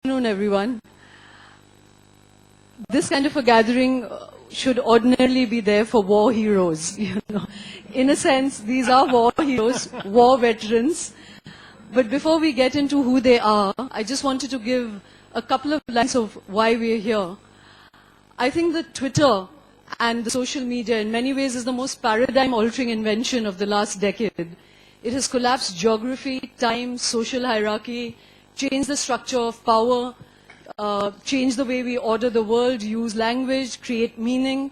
afternoon, everyone. This kind of a gathering should ordinarily be there for war heroes. You know, in a sense, these are war heroes, war veterans. But before we get into who they are, I just wanted to give a couple of lines of why we're here. I think that Twitter and the social media in many ways is the most paradigm-altering invention of the last decade. It has collapsed geography, time, social hierarchy, changed the structure of power, changed the way we order the world, use language, create meaning,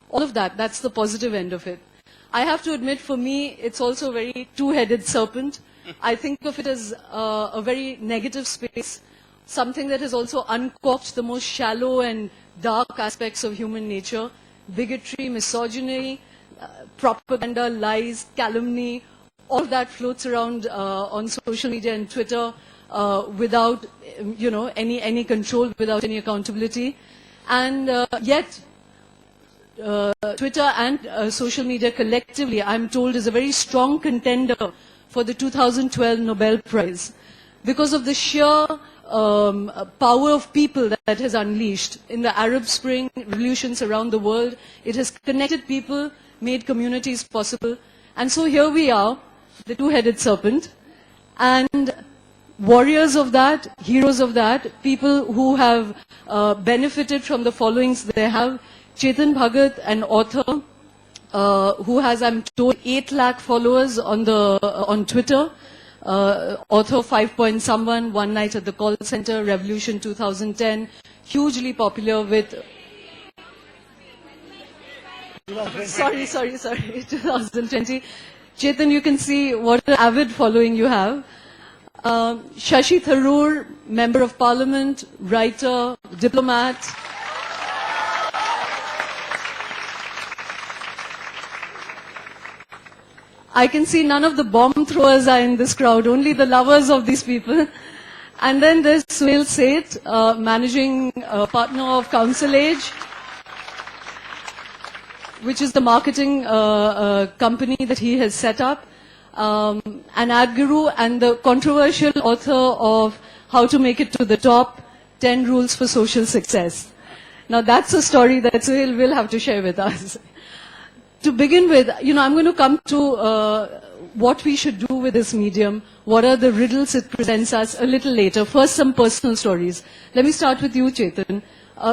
all of that. That's the positive end of it. I have to admit, for me, it's also a very two-headed serpent. I think of it as a very negative space, something that has also uncorked the most shallow and dark aspects of human nature: bigotry, misogyny, propaganda, lies, calumny. All of that floats around on social media and Twitter without, any control, without any accountability. And yet, Twitter and social media collectively, I'm told, is a very strong contender for the 2012 Nobel Prize because of the sheer power of people that has unleashed. In the Arab Spring, revolutions around the world, it has connected people, made communities possible. And so here we are, the two-headed serpent, and warriors of that, heroes of that, people who have benefited from the followings they have. Chetan, Bhagat, an author who has, I'm told, 8 lakh followers on Twitter. Author 5 Point Someone, One Night at the Call Center, Revolution 2010, hugely popular with... Sorry, 2020. Chetan, you can see what an avid following you have. Shashi, Tharoor, Member of Parliament, writer, diplomat. I can see none of the bomb throwers are in this crowd, only the lovers of these people. And then there's Suhel, Seth, managing partner of Council Age, which is the marketing company that he has set up. An ad guru and the controversial author of How to Make It to the Top, 10 Rules for Social Success. Now that's a story that Suhel will have to share with us. To begin with, I'm going to come to what we should do with this medium, what are the riddles it presents us a little later. First, some personal stories. Let me start with you, Chetan.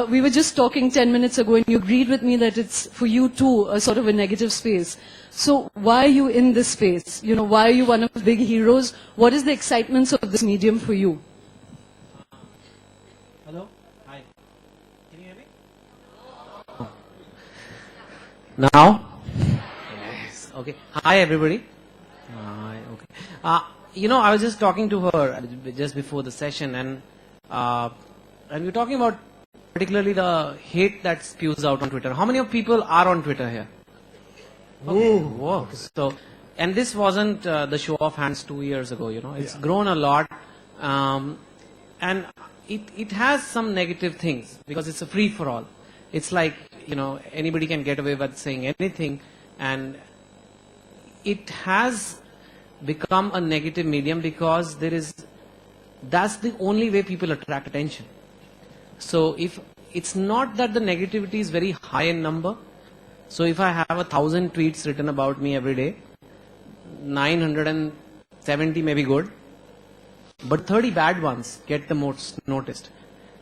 We were just talking 10 minutes ago and you agreed with me that it's for you too a sort of a negative space. So why are you in this space? Why are you one of the big heroes? What is the excitement of this medium for you? Hello? Hi. Can you hear me? Now? Yes. Okay. Hi, everybody. Hi. Okay. I was just talking to her just before the session, and we were talking about particularly the hate that spews out on Twitter. How many of people are on Twitter here? Okay. Whoa. So, and this wasn't the show of hands 2 years ago. It's grown a lot, and it has some negative things because it's a free for all. It's like anybody can get away with saying anything, and it has become a negative medium because that's the only way people attract attention. So if it's not that the negativity is very high in number, so if I have 1,000 tweets written about me every day, 970 may be good, but 30 bad ones get the most noticed.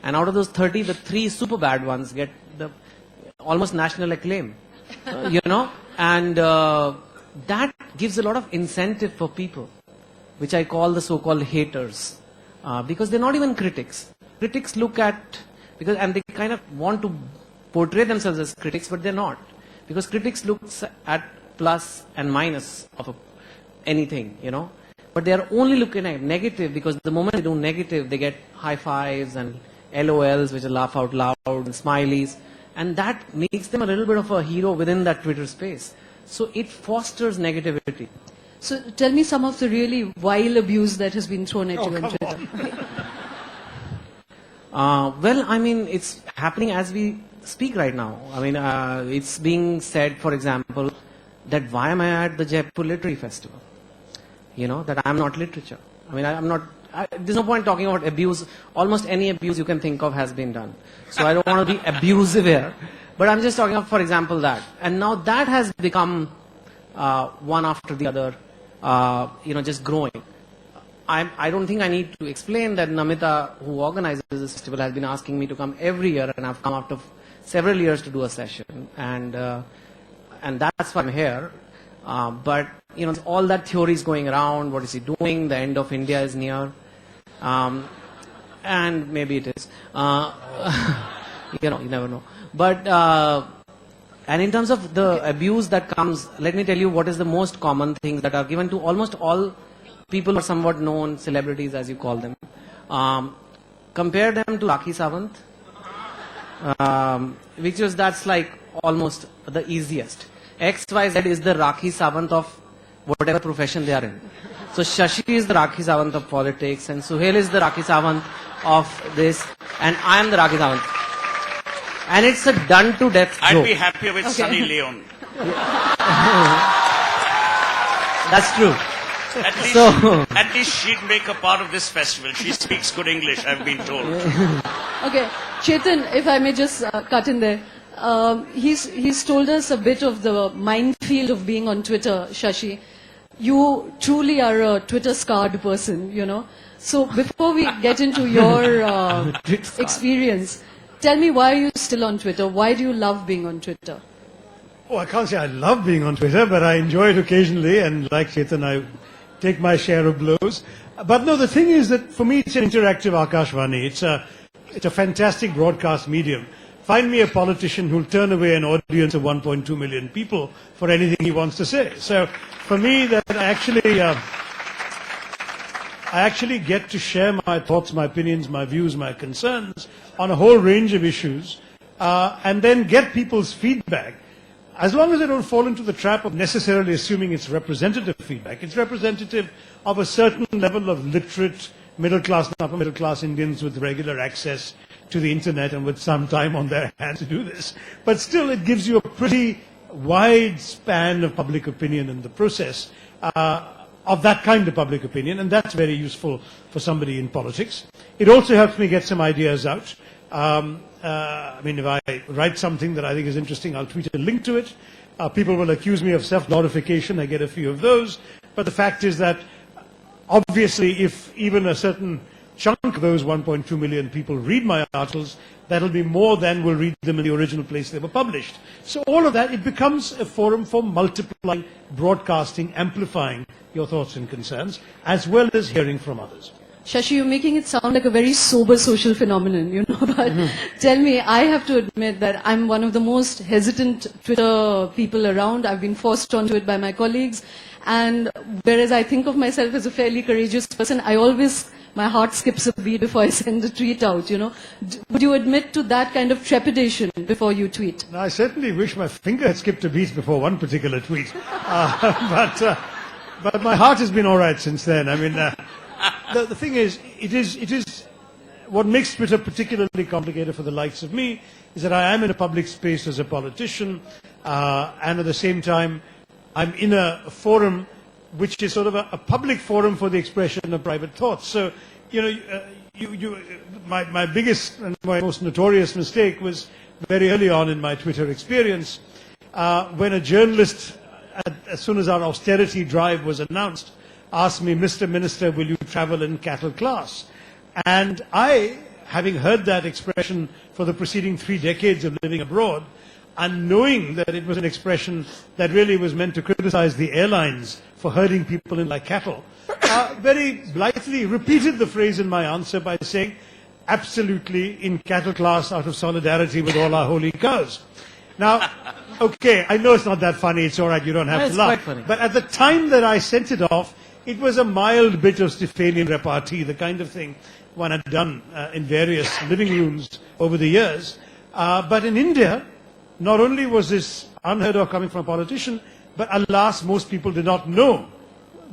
And out of those 30, the 3 super bad ones get the almost national acclaim, and that gives a lot of incentive for people, which I call the so-called haters, because they're not even critics. Critics look at, and they kind of want to portray themselves as critics, but they're not. Because critics look at plus and minus of anything, But they are only looking at negative, because the moment they do negative, they get high fives and LOLs, which are laugh out loud, and smileys. And that makes them a little bit of a hero within that Twitter space. So it fosters negativity. So tell me some of the really vile abuse that has been thrown at you on Twitter. It's happening as we speak right now. It's being said, for example, that why am I at the Jaipur Literary Festival? That I'm not literature. I'm not there's no point talking about abuse. Almost any abuse you can think of has been done. So I don't want to be abusive here. But I'm just talking of, for example, that. And now that has become one after the other, just growing. I don't think I need to explain that Namita, who organizes this festival, has been asking me to come every year, and I've come after several years to do a session. And that's why I'm here. But all that theory is going around. What is he doing? The end of India is near. And maybe it is. You never know. But, and in terms of the abuse that comes, let me tell you what is the most common things that are given to almost all people who are somewhat known, celebrities as you call them. Compare them to Rakhi Sawant, that's like almost the easiest. XYZ is the Rakhi Sawant of whatever profession they are in. So Shashi is the Rakhi Sawant of politics, and Suhel is the Rakhi Sawant of this, and I am the Rakhi Sawant. And it's a done to death joke. I'd be happier with Sunny Leon. That's true. At least she'd make a part of this festival. She speaks good English, I've been told. Okay, Chetan, if I may just cut in there. He's told us a bit of the minefield of being on Twitter, Shashi. You truly are a Twitter-scarred person, So before we get into your experience, tell me, why are you still on Twitter? Why do you love being on Twitter? Oh, I can't say I love being on Twitter, but I enjoy it occasionally, and like Chetan, I take my share of blows. But no, the thing is that for me, it's an interactive Akashvani. It's a fantastic broadcast medium. Find me a politician who'll turn away an audience of 1.2 million people for anything he wants to say. So for me, that I actually get to share my thoughts, my opinions, my views, my concerns on a whole range of issues, and then get people's feedback. As long as I don't fall into the trap of necessarily assuming it's representative feedback. It's representative of a certain level of literate, middle-class and upper-middle-class Indians with regular access to the internet and with some time on their hands to do this. But still, it gives you a pretty wide span of public opinion in the process, of that kind of public opinion, and that's very useful for somebody in politics. It also helps me get some ideas out. If I write something that I think is interesting, I'll tweet a link to it. People will accuse me of self-glorification. I get a few of those. But the fact is that, obviously, if even a certain chunk of those 1.2 million people read my articles, that'll be more than will read them in the original place they were published. So all of that, it becomes a forum for multiplying, broadcasting, amplifying your thoughts and concerns, as well as hearing from others. Shashi, you're making it sound like a very sober social phenomenon, but tell me, I have to admit that I'm one of the most hesitant Twitter people around. I've been forced onto it by my colleagues, and whereas I think of myself as a fairly courageous person, my heart skips a beat before I send a tweet out, Would you admit to that kind of trepidation before you tweet? Now, I certainly wish my finger had skipped a beat before one particular tweet. But my heart has been all right since then. The thing is, it is what makes Twitter particularly complicated for the likes of me is that I am in a public space as a politician, and at the same time, I'm in a forum which is sort of a public forum for the expression of private thoughts. So, my biggest and my most notorious mistake was very early on in my Twitter experience, when a journalist, as soon as our austerity drive was announced, asked me, "Mr. Minister, will you travel in cattle class?" And I, having heard that expression for the preceding 3 decades of living abroad, and knowing that it was an expression that really was meant to criticize the airlines for herding people in like cattle, very blithely repeated the phrase in my answer by saying, "Absolutely in cattle class out of solidarity with all our holy cows." Now, okay, I know it's not that funny, it's all right, you don't have to laugh. Quite funny. But at the time that I sent it off, it was a mild bit of Stephanian repartee, the kind of thing one had done in various living rooms over the years. But in India, not only was this unheard of coming from a politician, but alas, most people did not know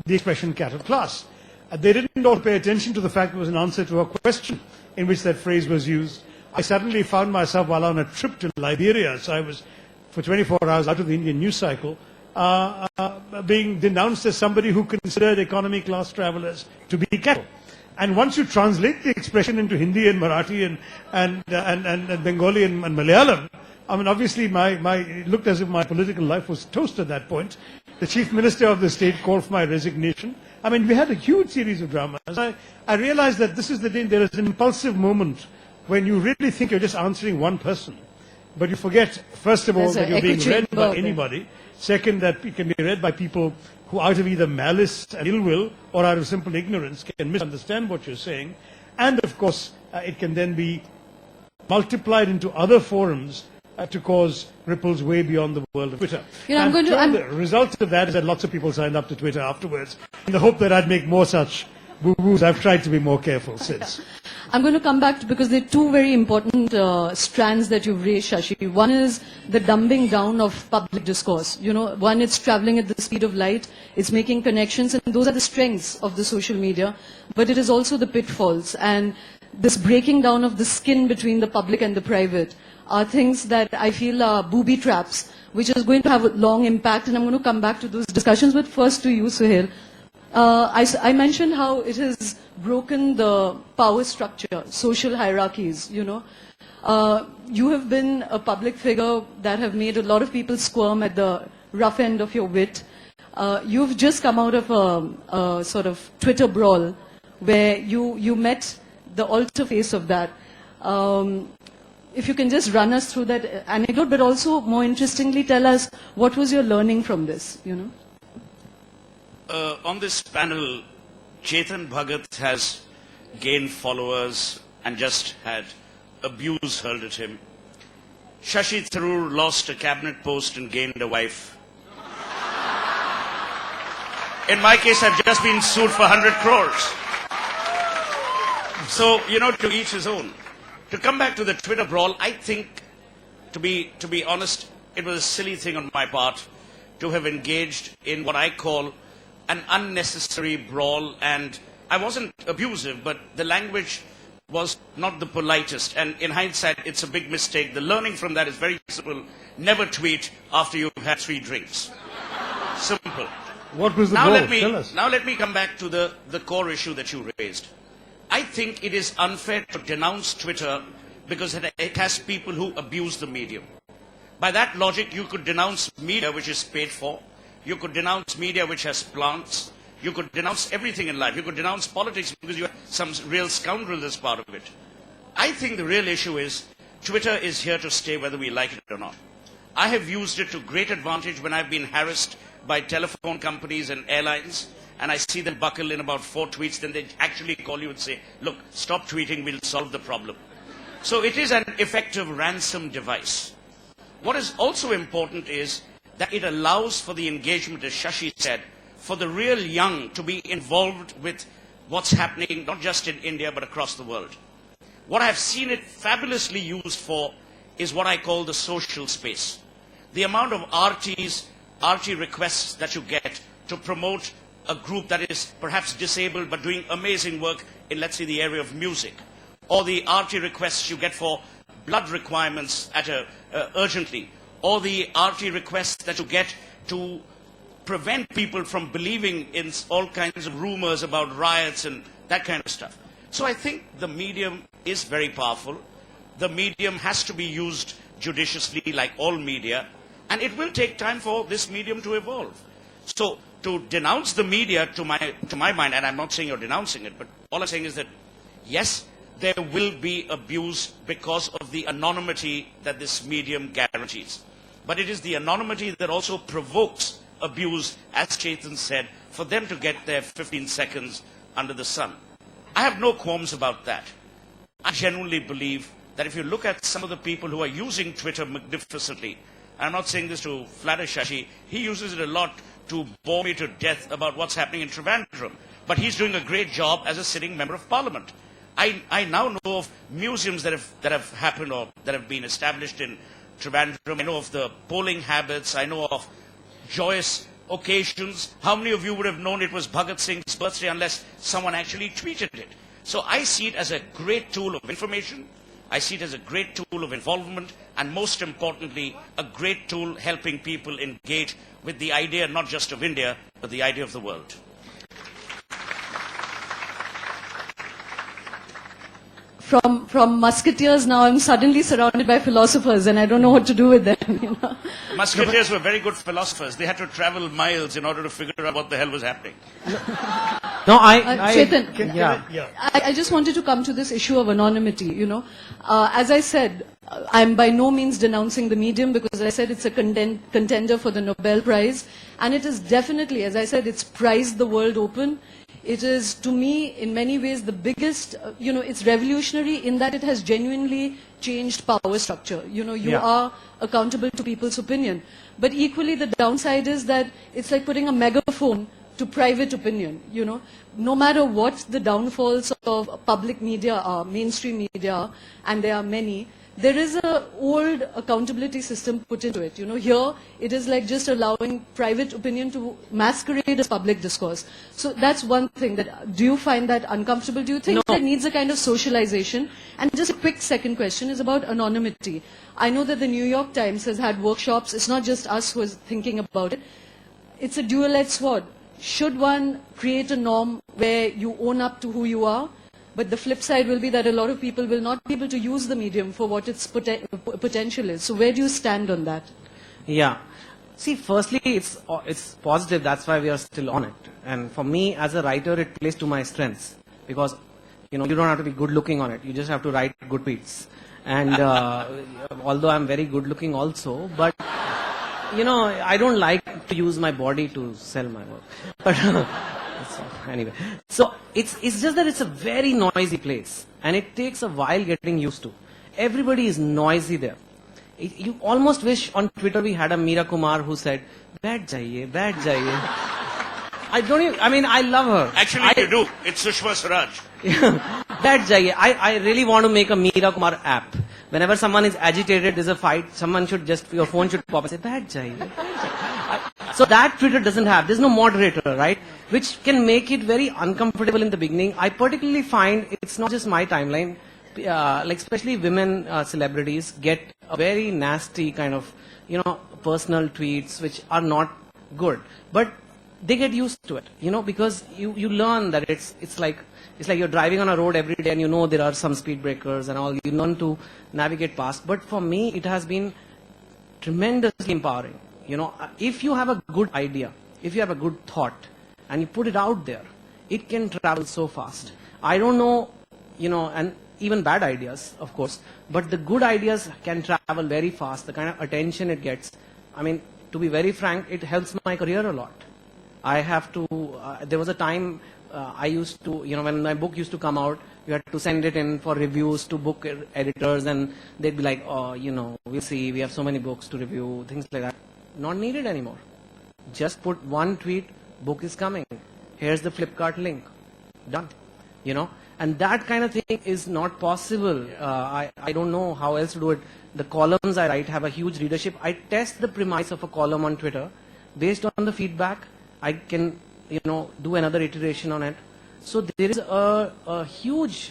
the expression cattle class. They didn't all pay attention to the fact it was an answer to a question in which that phrase was used. I suddenly found myself while on a trip to Liberia, so I was for 24 hours out of the Indian news cycle, being denounced as somebody who considered economy class travelers to be cattle. And once you translate the expression into Hindi and Marathi and Bengali and Malayalam, I mean, obviously it looked as if my political life was toast at that point. The chief minister of the state called for my resignation. I mean, we had a huge series of dramas. I realized that this is the day, there is an impulsive moment when you really think you're just answering one person. But you forget, first of all, There's that an you're being echo read chamber by anybody. Second, that it can be read by people who out of either malice and ill will or out of simple ignorance can misunderstand what you're saying. And of course, it can then be multiplied into other forums to cause ripples way beyond the world of Twitter. You know, The result of that is that lots of people signed up to Twitter afterwards in the hope that I'd make more such boo-boos. I've tried to be more careful since. I'm going to come back to, because there are two very important strands that you've raised, Shashi. One is the dumbing down of public discourse. You know, one, it's traveling at the speed of light, it's making connections, and those are the strengths of the social media. But it is also the pitfalls, and this breaking down of the skin between the public and the private are things that I feel are booby traps, which is going to have a long impact, and I'm going to come back to those discussions. But first to you, Suhel. I mentioned how it has broken the power structure, social hierarchies, you know. You have been a public figure that have made a lot of people squirm at the rough end of your wit. You've just come out of a sort of Twitter brawl where you met the alter face of that. If you can just run us through that anecdote, but also more interestingly tell us what was your learning from this, you know. On this panel, Chetan Bhagat has gained followers and just had abuse hurled at him. Shashi Tharoor lost a cabinet post and gained a wife. In my case, I've just been sued for 100 crores. So, you know, to each his own. To come back to the Twitter brawl, I think, to be honest, it was a silly thing on my part to have engaged in what I call an unnecessary brawl, and I wasn't abusive, but the language was not the politest, and in hindsight, it's a big mistake. The learning from that is very simple. Never tweet after you've had 3 drinks. Simple. What was the brawl? Tell us. Now let me come back to the core issue that you raised. I think it is unfair to denounce Twitter because it has people who abuse the medium. By that logic, you could denounce media which is paid for. You could denounce media which has plants. You could denounce everything in life. You could denounce politics because you have some real scoundrel as part of it. I think the real issue is Twitter is here to stay whether we like it or not. I have used it to great advantage when I've been harassed by telephone companies and airlines, and I see them buckle in about 4 tweets, then they actually call you and say, look, stop tweeting, we'll solve the problem. So it is an effective ransom device. What is also important is that it allows for the engagement, as Shashi said, for the real young to be involved with what's happening, not just in India, but across the world. What I've seen it fabulously used for is what I call the social space. The amount of RT requests that you get to promote a group that is perhaps disabled but doing amazing work in, let's say, the area of music, or the RT requests you get for blood requirements urgently, or the RT requests that you get to prevent people from believing in all kinds of rumors about riots and that kind of stuff. So I think the medium is very powerful. The medium has to be used judiciously, like all media, and it will take time for this medium to evolve. So to denounce the media, to my mind, and I'm not saying you're denouncing it, but all I'm saying is that, yes, there will be abuse because of the anonymity that this medium guarantees. But it is the anonymity that also provokes abuse, as Chetan said, for them to get their 15 seconds under the sun. I have no qualms about that. I genuinely believe that if you look at some of the people who are using Twitter magnificently, and I'm not saying this to flatter Shashi, he uses it a lot to bore me to death about what's happening in Trivandrum. But he's doing a great job as a sitting member of parliament. I now know of museums that have happened or that have been established in Trivandrum. I know of the polling habits. I know of joyous occasions. How many of you would have known it was Bhagat Singh's birthday unless someone actually tweeted it? So I see it as a great tool of information. I see it as a great tool of involvement, and most importantly, a great tool helping people engage with the idea not just of India, but the idea of the world. from musketeers, now I'm suddenly surrounded by philosophers, and I don't know what to do with them. You know? Musketeers were very good philosophers. They had to travel miles in order to figure out what the hell was happening. No, Chetan, yeah. I just wanted to come to this issue of anonymity, you know. As I said, I'm by no means denouncing the medium, because I said it's a contender for the Nobel Prize. And it is definitely, as I said, it's prized the world open. It is, to me, in many ways, the biggest, you know, it's revolutionary in that it has genuinely changed power structure. You know, you are accountable to people's opinion. But equally, the downside is that it's like putting a megaphone to private opinion, you know. No matter what the downfalls of public media are, mainstream media are, and there are many, there is a old accountability system put into it. You know, here it is like just allowing private opinion to masquerade as public discourse. So that's one thing. That do you find that uncomfortable? Do you think that needs a kind of socialization? And just a quick second question is about anonymity. I know that the New York Times has had workshops. It's not just us who is thinking about it. It's a dual-edged sword. Should one create a norm where you own up to who you are? But the flip side will be that a lot of people will not be able to use the medium for what its potential is. So where do you stand on that? Yeah. See, firstly, it's positive. That's why we are still on it. And for me, as a writer, it plays to my strengths. Because, you know, you don't have to be good looking on it. You just have to write good tweets. And although I'm very good looking also, but, you know, I don't like to use my body to sell my work. But so, anyway, so it's just that it's a very noisy place, and it takes a while getting used to. Everybody is noisy there. You almost wish on Twitter we had a Meera Kumar who said, "Baith jaiye, baith jaiye." I love her. Actually, you do. It's Sushma Swaraj. Baith jaiye. I really want to make a Meera Kumar app. Whenever someone is agitated, there's a fight, someone should just, your phone should pop and say, "Baith jaiye." So that Twitter doesn't have, there's no moderator, right? Which can make it very uncomfortable in the beginning. I particularly find it's not just my timeline, like especially women celebrities get a very nasty kind of, you know, personal tweets which are not good. But they get used to it, you know, because you learn that it's like you're driving on a road every day and you know there are some speed breakers and all. You learn to navigate past. But for me, it has been tremendously empowering. You know, if you have a good idea, if you have a good thought, and you put it out there, it can travel so fast. I don't know, you know, and even bad ideas, of course, but the good ideas can travel very fast. The kind of attention it gets, I mean, to be very frank, it helps my career a lot. I have to, there was a time I used to, you know, when my book used to come out, you had to send it in for reviews to book editors, and they'd be like, "Oh, you know, we'll see, we have so many books to review," things like that. Not needed anymore. Just put one tweet, book is coming. Here's the Flipkart link. Done. You know, and that kind of thing is not possible. I don't know how else to do it. The columns I write have a huge readership. I test the premise of a column on Twitter. Based on the feedback, I can, you know, do another iteration on it. So there is a huge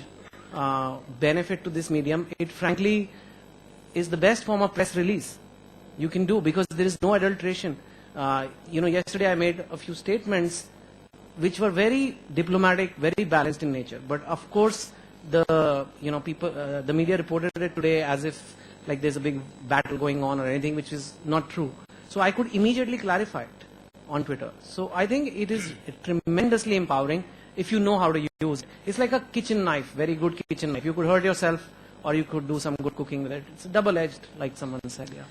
benefit to this medium. It frankly is the best form of press release you can do, because there is no adulteration. You know, yesterday I made a few statements which were very diplomatic, very balanced in nature. But of course, the media reported it today as if like there's a big battle going on or anything, which is not true. So I could immediately clarify it on Twitter. So I think it is tremendously empowering if you know how to use it. It's like a kitchen knife, very good kitchen knife. You could hurt yourself, or you could do some good cooking with it. It's double-edged, like someone said. Yeah.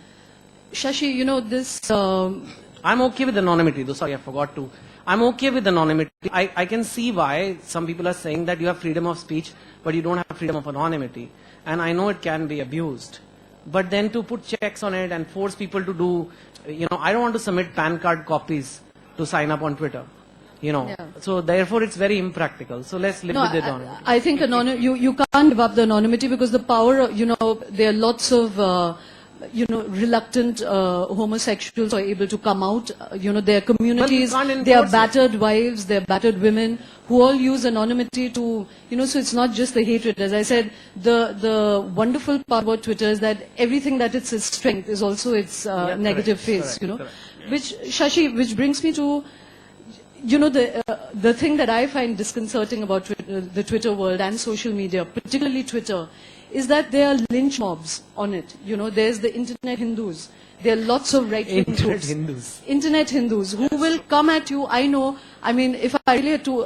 Shashi, you know, this... I'm okay with anonymity, though. Sorry, I forgot to. I'm okay with anonymity. I can see why some people are saying that you have freedom of speech, but you don't have freedom of anonymity. And I know it can be abused. But then to put checks on it and force people to do, you know, I don't want to submit PAN card copies to sign up on Twitter. You know, so therefore it's very impractical. So let's live with the anonymity. I think you can't give up the anonymity, because the power, you know, there are lots of... you know, reluctant homosexuals are able to come out. You know, their communities, their battered wives, their battered women, who all use anonymity to, you know, so it's not just the hatred. As I said, the wonderful part about Twitter is that everything that it's its strength is also its negative face, you know. Which, Shashi, which brings me to, you know, the thing that I find disconcerting about the Twitter world and social media, particularly Twitter, is that there are lynch mobs on it. You know, there's the internet Hindus. There are lots of right-wing Internet groups. Hindus. Internet Hindus who will come at you. I know, I mean, if I really had to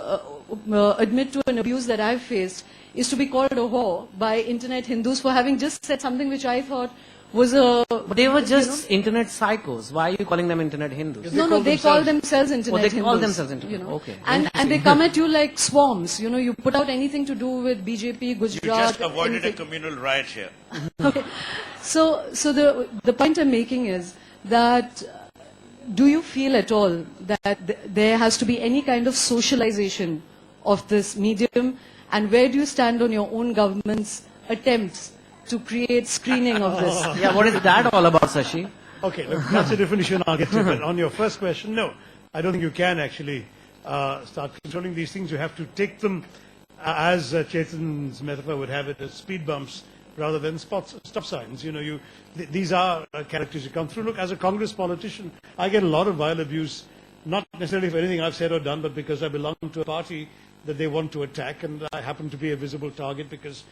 admit to an abuse that I've faced, is to be called a whore by internet Hindus for having just said something which I thought was a... But they were just internet psychos. Why are you calling them internet Hindus? No, they call themselves internet they call Hindus, themselves internet. you know. Okay. And they come at you like swarms. You know, you put out anything to do with BJP, Gujarat... You just avoided anything. a communal riot here. Okay. So the point I'm making is that do you feel at all that there has to be any kind of socialization of this medium, and where do you stand on your own government's attempts to create screening of this? Yeah, what is that all about, Shashi? Okay, look, that's a different issue and I'll get to it. But on your first question, no. I don't think you can actually start controlling these things. You have to take them, as Chetan's metaphor would have it, as speed bumps rather than stop signs. You know, these are characters who come through. Look, as a Congress politician, I get a lot of vile abuse, not necessarily for anything I've said or done, but because I belong to a party that they want to attack, and I happen to be a visible target because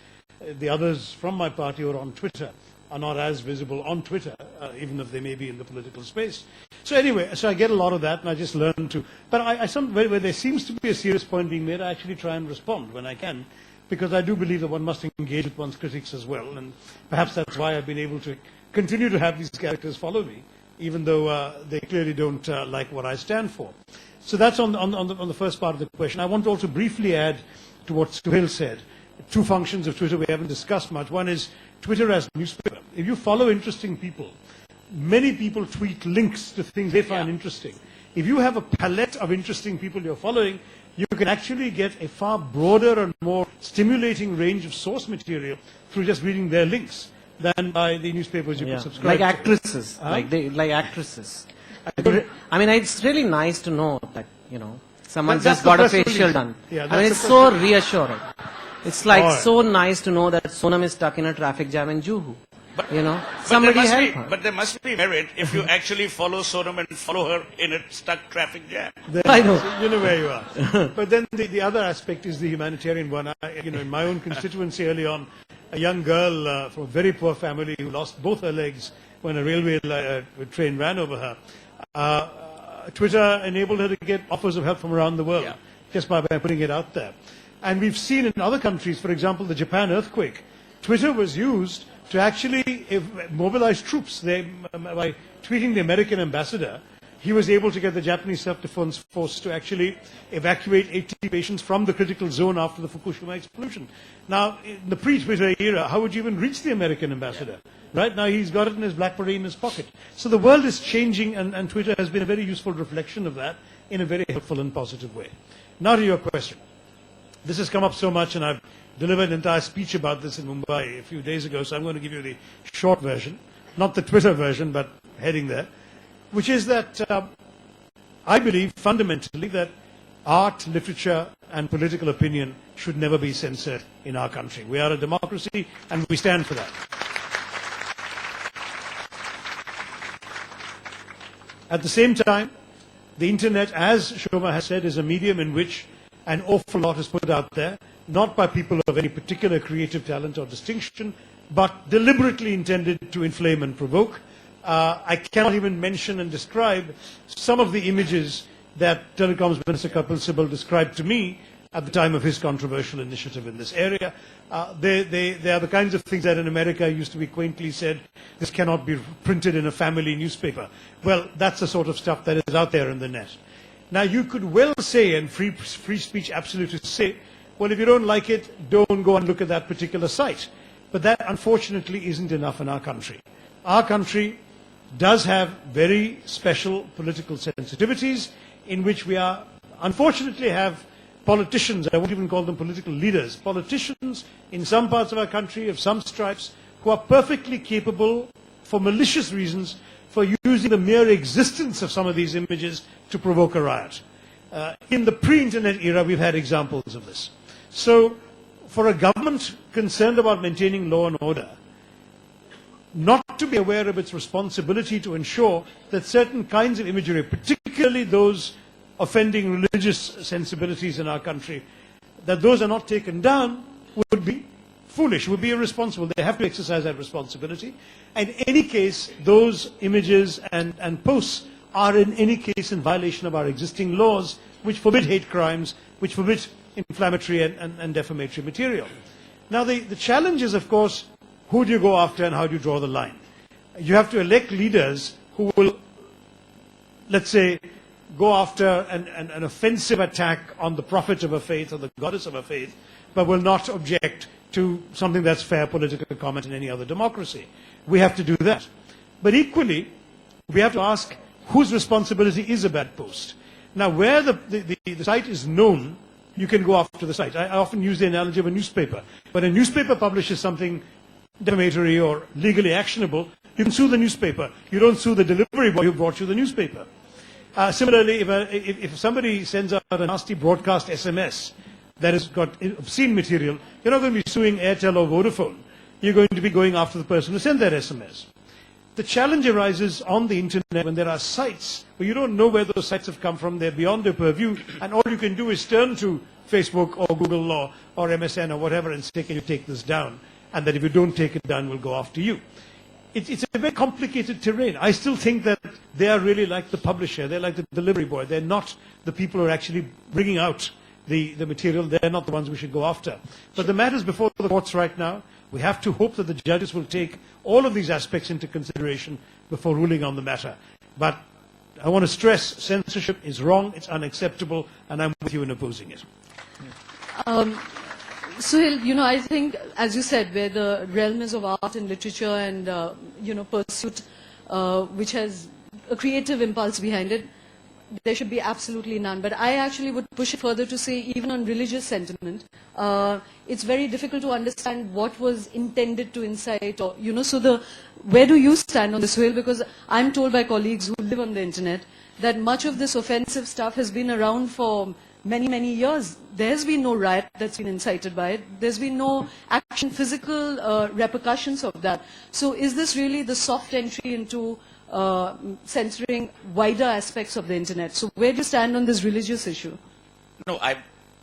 the others from my party who are on Twitter are not as visible on Twitter, even if they may be in the political space. So anyway, so I get a lot of that, and I just learn to... But where there seems to be a serious point being made, I actually try and respond when I can, because I do believe that one must engage with one's critics as well, and perhaps that's why I've been able to continue to have these characters follow me, even though they clearly don't like what I stand for. So that's on the first part of the question. I want to also briefly add to what Suhel said. Two functions of Twitter we haven't discussed much. One is Twitter as a newspaper. If you follow interesting people, many people tweet links to things they find interesting. If you have a palette of interesting people you're following, you can actually get a far broader and more stimulating range of source material through just reading their links than by the newspapers you can subscribe Like to. actresses. Like actresses. I mean, it's really nice to know that, you know, someone That's just got the a press facial release. done. Yeah, I mean, that's it's the so press reassuring. It's like Alright. so nice to know that Sonam is stuck in a traffic jam in Juhu. But, You know, but somebody there must help be, her. But there must be merit if you actually follow Sonam and follow her in a stuck traffic jam. I know. So you know where you are. But then the other aspect is the humanitarian one. In my own constituency early on, a young girl from a very poor family who lost both her legs when a railway train ran over her. Twitter enabled her to get offers of help from around the world, just by putting it out there. And we've seen in other countries, for example, the Japan earthquake, Twitter was used to actually mobilize troops. By tweeting the American ambassador, he was able to get the Japanese self-defense force to actually evacuate 80 patients from the critical zone after the Fukushima explosion. Now, in the pre-Twitter era, how would you even reach the American ambassador? Right now, he's got it in his BlackBerry in his pocket. So the world is changing, and Twitter has been a very useful reflection of that in a very helpful and positive way. Now to your question. This has come up so much, and I've delivered an entire speech about this in Mumbai a few days ago, so I'm going to give you the short version, not the Twitter version, but heading there, which is that I believe fundamentally that art, literature, and political opinion should never be censored in our country. We are a democracy, and we stand for that. At the same time, the internet, as Shoma has said, is a medium in which an awful lot is put out there, not by people of any particular creative talent or distinction, but deliberately intended to inflame and provoke. I cannot even mention and describe some of the images that Telecoms Minister Kapil Sibal described to me at the time of his controversial initiative in this area. They are the kinds of things that in America used to be quaintly said, this cannot be printed in a family newspaper. Well, that's the sort of stuff that is out there in the net. Now, you could well say, and free speech absolutists say, well, if you don't like it, don't go and look at that particular site. But that, unfortunately, isn't enough in our country. Our country does have very special political sensitivities in which we are, unfortunately, have politicians, I won't even call them political leaders, politicians in some parts of our country of some stripes who are perfectly capable, for malicious reasons, for using the mere existence of some of these images to provoke a riot. In the pre-internet era, we've had examples of this. So, for a government concerned about maintaining law and order, not to be aware of its responsibility to ensure that certain kinds of imagery, particularly those offending religious sensibilities in our country, that those are not taken down would be foolish, would be irresponsible. They have to exercise that responsibility. And in any case, those images and posts are in any case in violation of our existing laws, which forbid hate crimes, which forbid inflammatory and defamatory material. Now, the challenge is, of course, who do you go after and how do you draw the line? You have to elect leaders who will, let's say, go after an offensive attack on the prophet of a faith or the goddess of a faith, but will not object to something that's fair political comment in any other democracy. We have to do that. But equally, we have to ask whose responsibility is a bad post. Now, where the site is known, you can go after the site. I often use the analogy of a newspaper. When a newspaper publishes something defamatory or legally actionable, you can sue the newspaper. You don't sue the delivery boy who brought you the newspaper. Similarly, if somebody sends out a nasty broadcast SMS that has got obscene material, you're not going to be suing Airtel or Vodafone. You're going to be going after the person who sent that SMS. The challenge arises on the internet when there are sites where you don't know where those sites have come from, they're beyond your purview, and all you can do is turn to Facebook or Google or MSN or whatever and say, can you take this down? And that if you don't take it down, we'll go after you. It's a very complicated terrain. I still think that they are really like the publisher, they're like the delivery boy, they're not the people who are actually bringing out the material, they're not the ones we should go after. But the matter's before the courts right now. We have to hope that the judges will take all of these aspects into consideration before ruling on the matter. But I want to stress, censorship is wrong, it's unacceptable, and I'm with you in opposing it. Suhel, I think, as you said, where the realm is of art and literature and, pursuit, which has a creative impulse behind it, there should be absolutely none. But I actually would push it further to say, even on religious sentiment, it's very difficult to understand what was intended to incite, or, so where do you stand on this, Suhel? Because I'm told by colleagues who live on the internet that much of this offensive stuff has been around for many, many years. There's been no riot that's been incited by it. There's been no action, physical repercussions of that. So is this really the soft entry into censoring wider aspects of the internet? So where do you stand on this religious issue? No, I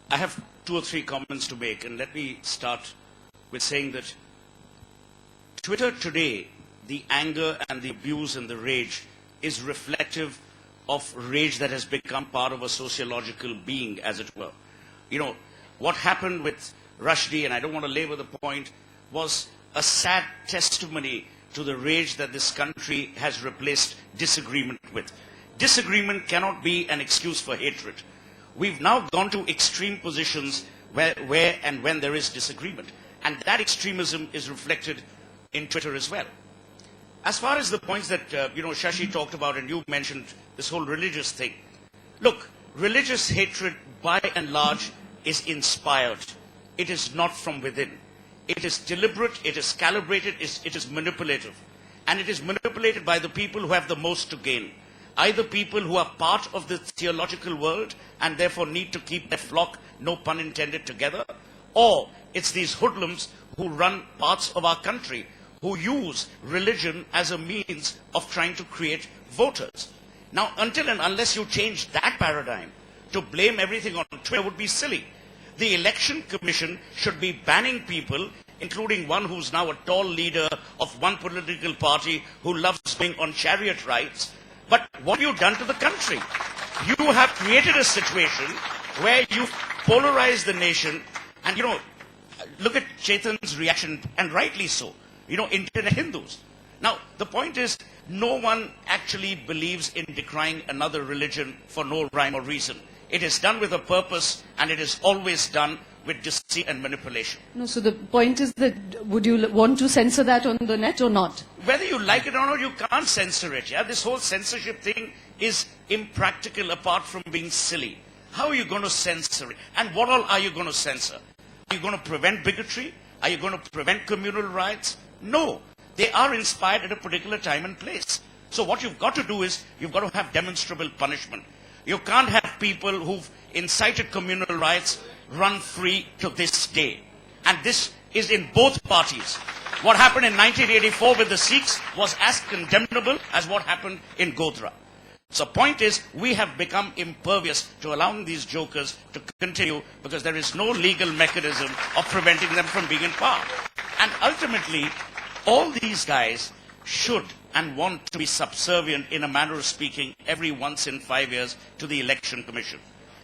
have 2 or 3 comments to make, and let me start with saying that Twitter today, the anger and the abuse and the rage is reflective of rage that has become part of a sociological being, as it were. What happened with Rushdie, and I don't want to labor the point, was a sad testimony to the rage that this country has replaced disagreement with. Disagreement cannot be an excuse for hatred. We've now gone to extreme positions where and when there is disagreement. And that extremism is reflected in Twitter as well. As far as the points that, Shashi talked about and you mentioned, this whole religious thing. Look, religious hatred by and large is inspired. It is not from within. It is deliberate, it is calibrated, it is manipulative. And it is manipulated by the people who have the most to gain. Either people who are part of the theological world and therefore need to keep their flock, no pun intended, together, or it's these hoodlums who run parts of our country, who use religion as a means of trying to create voters. Now, until and unless you change that paradigm, to blame everything on Twitter would be silly. The Election Commission should be banning people, including one who's now a tall leader of one political party who loves being on chariot rides. But what have you done to the country? You have created a situation where you polarize the nation, and look at Chetan's reaction, and rightly so. Internet Hindus. Now, the point is, no one actually believes in decrying another religion for no rhyme or reason. It is done with a purpose, and it is always done with deceit and manipulation. No, so the point is that, would you want to censor that on the net or not? Whether you like it or not, you can't censor it. Yeah, this whole censorship thing is impractical apart from being silly. How are you going to censor it? And what all are you going to censor? Are you going to prevent bigotry? Are you going to prevent communal riots? No. They are inspired at a particular time and place. So what you've got to do is, you've got to have demonstrable punishment. You can't have people who've incited communal riots run free to this day. And this is in both parties. What happened in 1984 with the Sikhs was as condemnable as what happened in Godhra. So point is, we have become impervious to allowing these jokers to continue because there is no legal mechanism of preventing them from being in power. And ultimately, all these guys should and want to be subservient, in a manner of speaking, every once in 5 years to the Election Commission.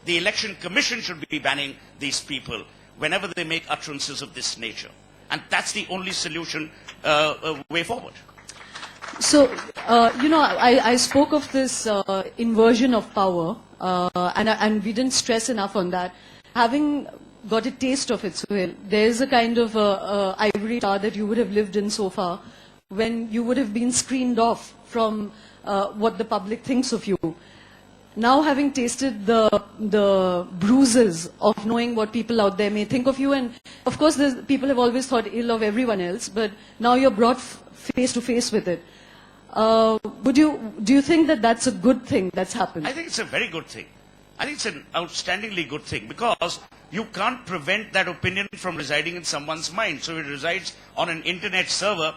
The Election Commission should be banning these people whenever they make utterances of this nature. And that's the only solution way forward. So, I spoke of this inversion of power, and we didn't stress enough on that. Having got a taste of it, Suhel, there's a kind of ivory tower that you would have lived in so far, when you would have been screened off from what the public thinks of you. Now, having tasted the bruises of knowing what people out there may think of you, and of course, people have always thought ill of everyone else, but now you're brought face to face with it. Do you think that that's a good thing that's happened? I think it's a very good thing. I think it's an outstandingly good thing because you can't prevent that opinion from residing in someone's mind. So if it resides on an internet server,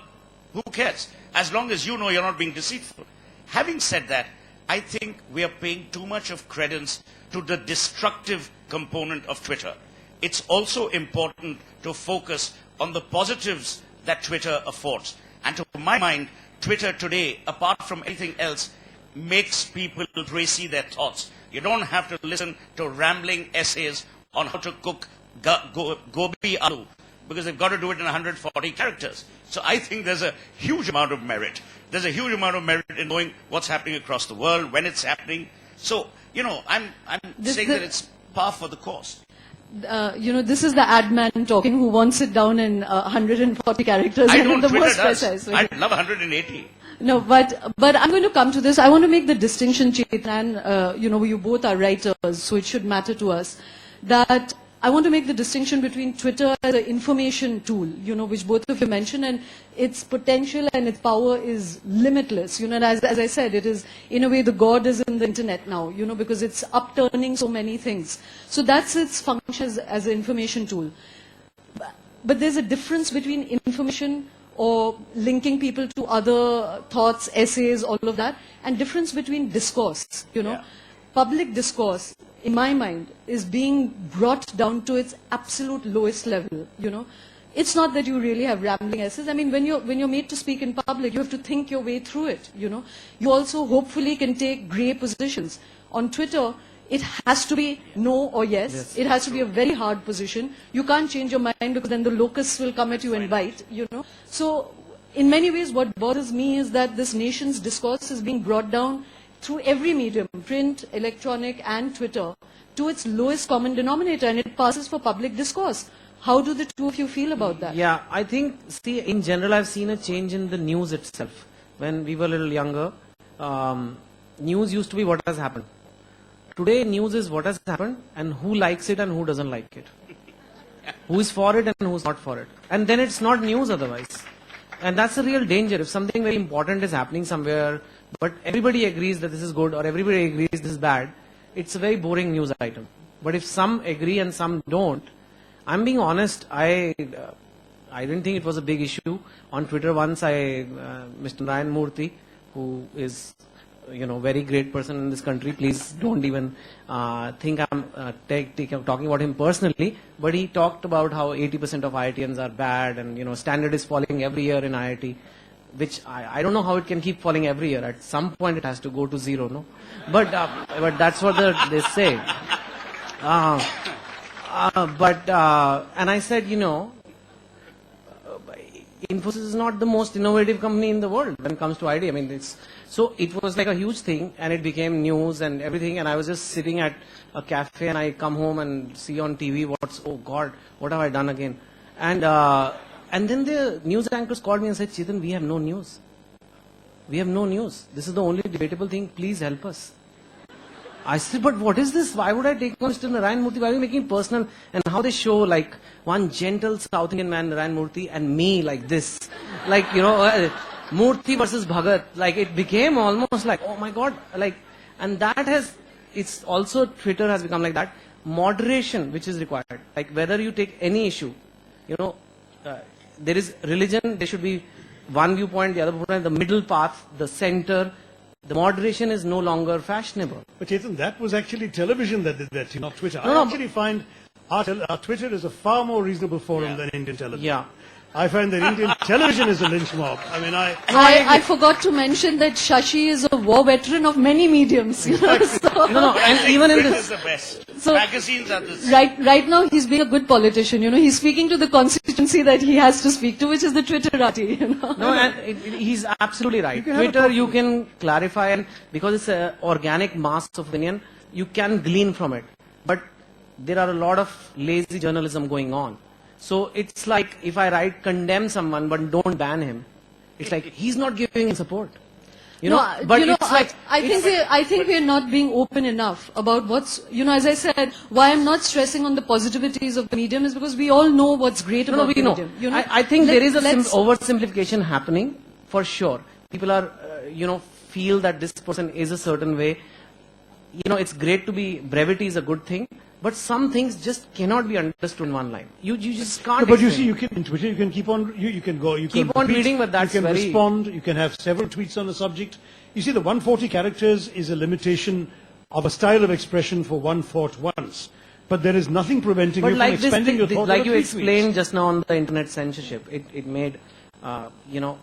who cares? As long as you know you're not being deceitful. Having said that, I think we are paying too much of credence to the destructive component of Twitter. It's also important to focus on the positives that Twitter affords. And to my mind, Twitter today, apart from anything else, makes people racy their thoughts. You don't have to listen to rambling essays on how to cook gobi aloo, because they've got to do it in 140 characters. So I think there's a huge amount of merit. There's a huge amount of merit in knowing what's happening across the world, when it's happening. So, I'm saying that it's par for the course. This is the ad man talking who wants it down in 140 characters. I don't, the Twitter most does. precise. I'd love 180. No, but I'm going to come to this. I want to make the distinction, Chetan, you both are writers, so it should matter to us, that I want to make the distinction between Twitter as an information tool, which both of you mentioned, and its potential and its power is limitless. And as I said, it is, in a way, the God is in the internet now, because it's upturning so many things. So that's its function as an information tool. But there's a difference between information or linking people to other thoughts, essays, all of that, and difference between discourse, Yeah. Public discourse, in my mind, is being brought down to its absolute lowest level, It's not that you really have rambling essays. I mean, when you're made to speak in public, you have to think your way through it, You also hopefully can take grey positions. On Twitter, it has to be no or yes. It has to be a very hard position. You can't change your mind because then the locusts will come at you and bite, So, in many ways, what bothers me is that this nation's discourse is being brought down through every medium, print, electronic, and Twitter, to its lowest common denominator, and it passes for public discourse. How do the two of you feel about that? Yeah, I think, in general, I've seen a change in the news itself. When we were a little younger, news used to be what has happened. Today, news is what has happened and who likes it and who doesn't like it. Who is for it and who's not for it. And then it's not news otherwise. And that's a real danger. If something very important is happening somewhere, but everybody agrees that this is good or everybody agrees this is bad, it's a very boring news item. But if some agree and some don't, I'm being honest, I didn't think it was a big issue. On Twitter once, Mr. Narayan Murthy, who is very great person in this country, please don't even think I'm talking about him personally, but he talked about how 80% of IITians are bad and standard is falling every year in IIT, which I don't know how it can keep falling every year. At some point it has to go to zero, no? But that's what they say. And I said, Infosys is not the most innovative company in the world when it comes to IT. I mean, so it was like a huge thing, and it became news and everything. And I was just sitting at a cafe, and I come home and see on TV oh God, what have I done again? And then the news anchors called me and said, Chetan, we have no news. We have no news. This is the only debatable thing. Please help us. I said, but what is this? Why would I take on Mr. Narayan Murthy? Why are you making it personal? And how they show like one gentle South Indian man, Narayan Murthy, and me like this. Like, Murthy versus Bhagat. Like, it became almost like, oh my God. Like, and it's also, Twitter has become like that. Moderation, which is required. Like, whether you take any issue, there is religion, there should be one viewpoint, the other viewpoint, the middle path, the center, The moderation is no longer fashionable. But Chetan, that was actually television that did that, not Twitter. No, I actually find our Twitter is a far more reasonable forum than Indian television. Yeah. I find that Indian television is a lynch mob. I mean, I forgot to mention that Shashi is a war veteran of many mediums. You know, so, And even in Twitter this, is the best. So- Magazines are the right now he's being a good politician. You know, he's speaking to the constituency that he has to speak to, which is the Twitterati. You know. no, and he's absolutely right. can have a Twitter, you can clarify, and because it's an organic mass of opinion, you can glean from it. But there are a lot of lazy journalism going on. So it's like if I condemn someone but don't ban him, it's like he's not giving support. You know, but you know, it's like I think we're not being open enough about what's, you know, as I said, why I'm not stressing on the positivities of the medium is because we all know what's great about we the know. medium. You know, I think there is a let's- oversimplification happening for sure. People are, feel that this person is a certain way. You know, it's great to be, brevity is a good thing, but some things just cannot be understood in one line. You just can't. but you explain. see, you can in Twitter, you can keep on, you can go, you Keep can on tweet, reading, but that's you can very- respond, you can have several tweets on a subject. You see, the 140 characters is a limitation of a style of expression for one thought once. But there is nothing preventing But you like from this, expanding your thought like on a you tweet explained just now on the internet censorship, it made,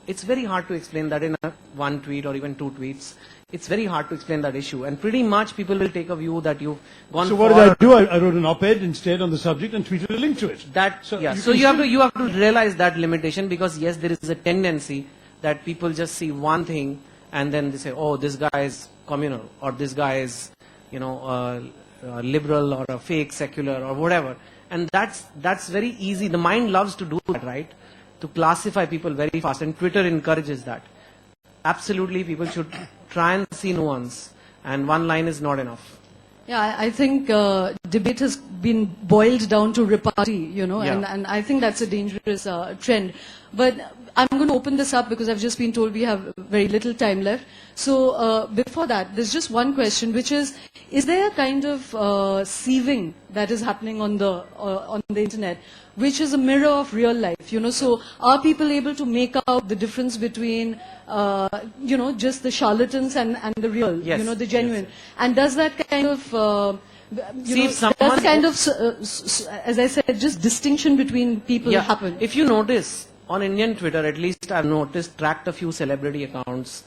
it's very hard to explain that in one tweet or even two tweets. It's very hard to explain that issue, and pretty much people will take a view that you've gone. So what did I do? I wrote an op-ed instead on the subject and tweeted a link to it. So you you can have to realize that limitation, because yes, there is a tendency that people just see one thing and then they say, oh, this guy is communal, or this guy is, liberal, or a fake secular, or whatever. And that's very easy. The mind loves to do that, right? To classify people very fast, and Twitter encourages that. Absolutely, people should try and see nuance, and one line is not enough. Yeah, I think debate has been boiled down to repartee, you know, Yeah. and I think that's a dangerous trend. But I'm going to open this up because I've just been told we have very little time left. So before that, there's just one question, which is there a kind of sieving that is happening on the internet, which is a mirror of real life, you know? So are people able to make out the difference between, just the charlatans and the real, Yes. you know, the genuine? And does that kind of, See, if does someone- the kind of, as I said, just distinction between people happen? If you notice, on Indian Twitter, at least I've noticed, tracked a few celebrity accounts.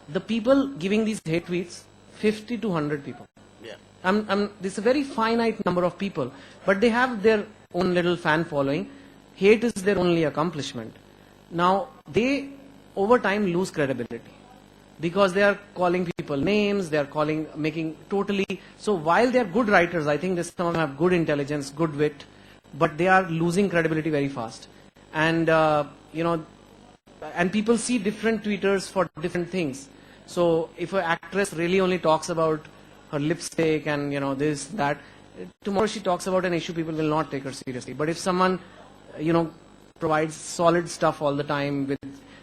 The people giving these hate tweets, 50 to 100 people. Yeah. This is a very finite number of people, but they have their own little fan following. Hate is their only accomplishment. Now, they over time lose credibility, because they are calling people names, they are making totally, so while they are good writers, I think some of them have good intelligence, good wit, but they are losing credibility very fast. And, and people see different tweeters for different things. So if an actress really only talks about her lipstick and, this, that, tomorrow she talks about an issue, people will not take her seriously. But if someone, provides solid stuff all the time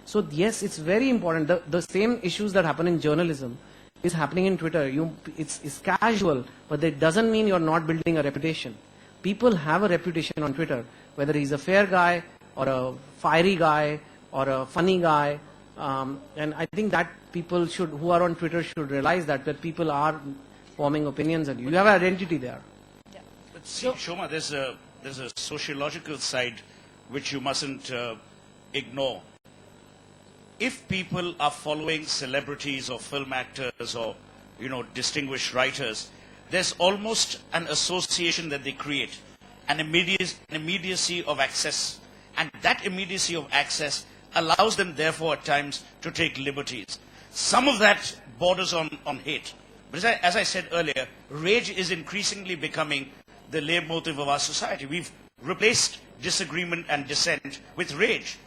so yes, it's very important. The same issues that happen in journalism is happening in Twitter. It's casual, but that doesn't mean you're not building a reputation. People have a reputation on Twitter, whether he's a fair guy or a fiery guy or a funny guy. And I think that people who are on Twitter should realize that people are forming opinions on you. You have an identity there. But see, Shoma, there's a sociological side which you mustn't ignore. If people are following celebrities or film actors or, distinguished writers, there's almost an association that they create, an immediacy of access. And that immediacy of access allows them, therefore, at times, to take liberties. Some of that borders on hate. But as I said earlier, rage is increasingly becoming the leitmotif of our society. We've replaced disagreement and dissent with rage.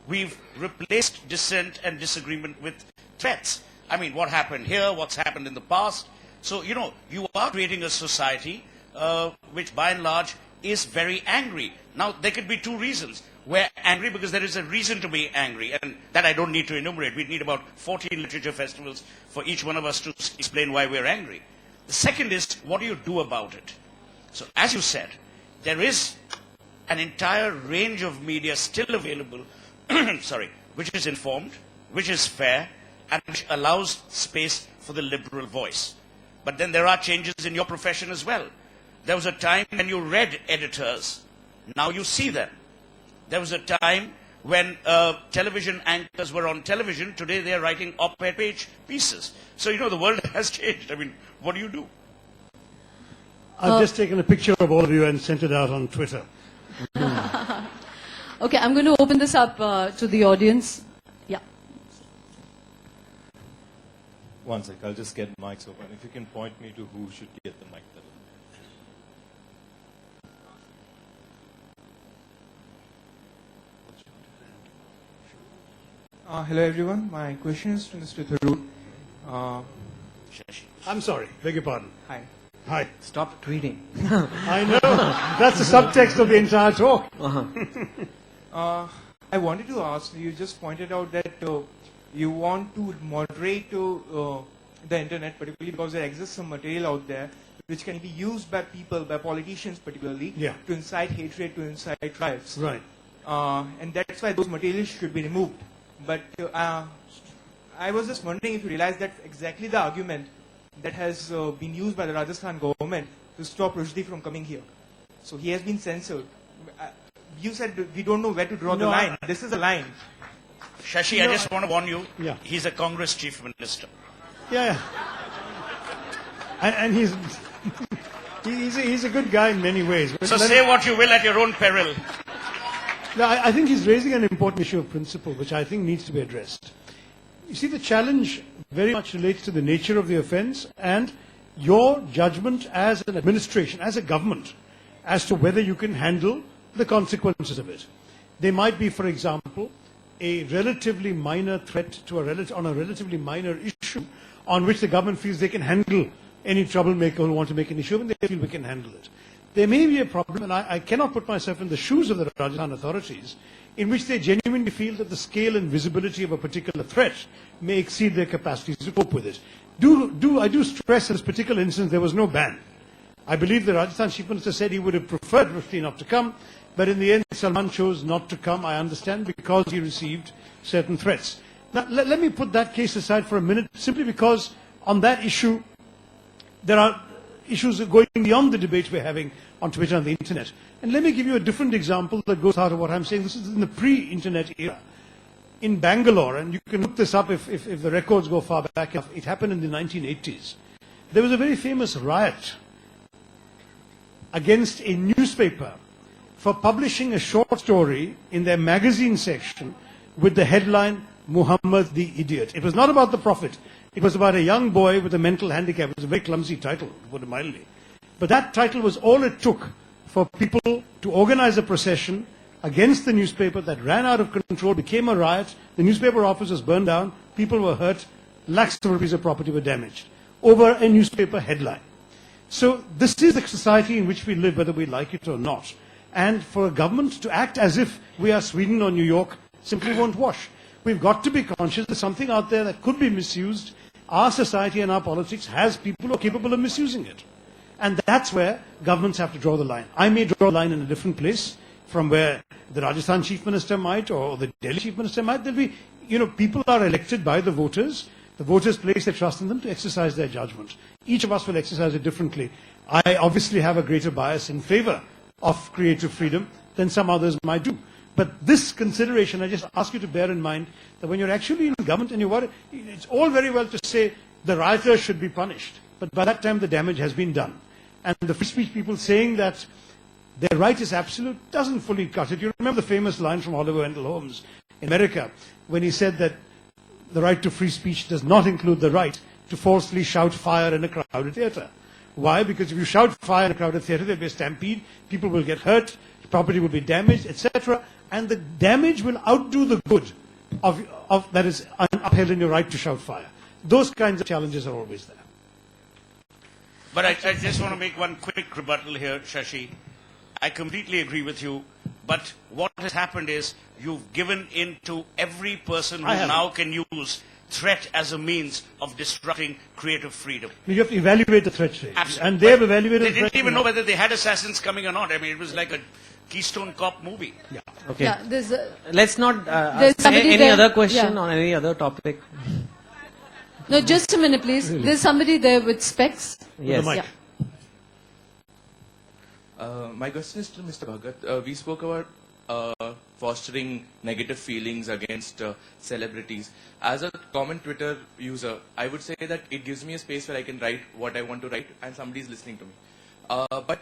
We've replaced dissent and disagreement with threats. I mean, what happened here, what's happened in the past. So, you are creating a society which, by and large, is very angry. Now, there could be two reasons. We're angry because there is a reason to be angry, and that I don't need to enumerate. We need about 14 literature festivals for each one of us to explain why we're angry. The second is, what do you do about it? So, as you said, there is an entire range of media still available, which is informed, which is fair, and which allows space for the liberal voice. But then there are changes in your profession as well. There was a time when you read editors. Now you see them. There was a time when television anchors were on television. Today they are writing op-ed page pieces. So, the world has changed. I mean, what do you do? I've just taken a picture of all of you and sent it out on Twitter. Okay, I'm going to open this up to the audience. Yeah. One sec, I'll just get mics open. If you can point me to who should get the mic. Hello everyone, my question is to Mr. Tharoor. Shashi. I'm sorry, beg your pardon. Hi. Hi. Stop tweeting. I know. That's the subtext of the entire talk. I wanted to ask, you just pointed out that you want to moderate the internet, particularly because there exists some material out there which can be used by people, by politicians particularly, to incite hatred, to incite riots. Right. And that's why those materials should be removed. But I was just wondering if you realize that exactly the argument that has been used by the Rajasthan government to stop Rushdie from coming here. So he has been censored. You said we don't know where to draw the line. This is a line. Shashi, I just want to warn you. Yeah. He's a Congress chief minister. Yeah. And he's he's a good guy in many ways. So say what you will at your own peril. No, I think he's raising an important issue of principle, which I think needs to be addressed. You see, the challenge very much relates to the nature of the offence and your judgment as an administration, as a government, as to whether you can handle the consequences of it. They might be, for example, a relatively minor threat to on a relatively minor issue on which the government feels they can handle any troublemaker who want to make an issue, and they feel we can handle it. There may be a problem, and I cannot put myself in the shoes of the Rajasthan authorities, in which they genuinely feel that the scale and visibility of a particular threat may exceed their capacities to cope with it. I do stress in this particular instance there was no ban. I believe the Rajasthan Chief Minister said he would have preferred Rushdie not to come, but in the end Salman chose not to come, I understand, because he received certain threats. Now, let me put that case aside for a minute, simply because on that issue there are issues going beyond the debates we're having on Twitter and the internet. And let me give you a different example that goes out of what I'm saying. This is in the pre-internet era. In Bangalore, and you can look this up if the records go far back enough, it happened in the 1980s. There was a very famous riot against a newspaper for publishing a short story in their magazine section with the headline, Muhammad the Idiot. It was not about the Prophet. It was about a young boy with a mental handicap. It was a very clumsy title, to put it mildly. But that title was all it took for people to organize a procession against the newspaper that ran out of control, became a riot. The newspaper office was burned down. People were hurt. Lakhs of rupees of property were damaged over a newspaper headline. So this is the society in which we live, whether we like it or not. And for a government to act as if we are Sweden or New York simply won't wash. We've got to be conscious there's something out there that could be misused. Our society and our politics has people who are capable of misusing it. And that's where governments have to draw the line. I may draw a line in a different place from where the Rajasthan Chief Minister might or the Delhi Chief Minister might. There'll be, people are elected by the voters. The voters place their trust in them to exercise their judgment. Each of us will exercise it differently. I obviously have a greater bias in favor of creative freedom than some others might do. But this consideration, I just ask you to bear in mind that when you're actually in government and you're worried, it's all very well to say the rioters should be punished. But by that time, the damage has been done. And the free speech people saying that their right is absolute doesn't fully cut it. You remember the famous line from Oliver Wendell Holmes in America when he said that the right to free speech does not include the right to falsely shout fire in a crowded theater. Why? Because if you shout fire in a crowded theater, there'll be a stampede, people will get hurt, property will be damaged, etc. And the damage will outdo the good of that is upheld in your right to shout fire. Those kinds of challenges are always there. But I just want to make one quick rebuttal here, Shashi. I completely agree with you. But what has happened is you've given in to every person who now can use threat as a means of disrupting creative freedom. You have to evaluate the threat stage. Absolutely. And they have evaluated They didn't even know whether they had assassins coming or not. I mean, it was like a Keystone Cop movie. Yeah. Okay. Yeah, Let's not there's say somebody any there. other question Yeah. on any other topic. No, just a minute, please. There's somebody there with specs. Yes. mic. Yeah. My question is to Mr. Bhagat. We spoke about fostering negative feelings against celebrities. As a common Twitter user, I would say that it gives me a space where I can write what I want to write and somebody is listening to me. But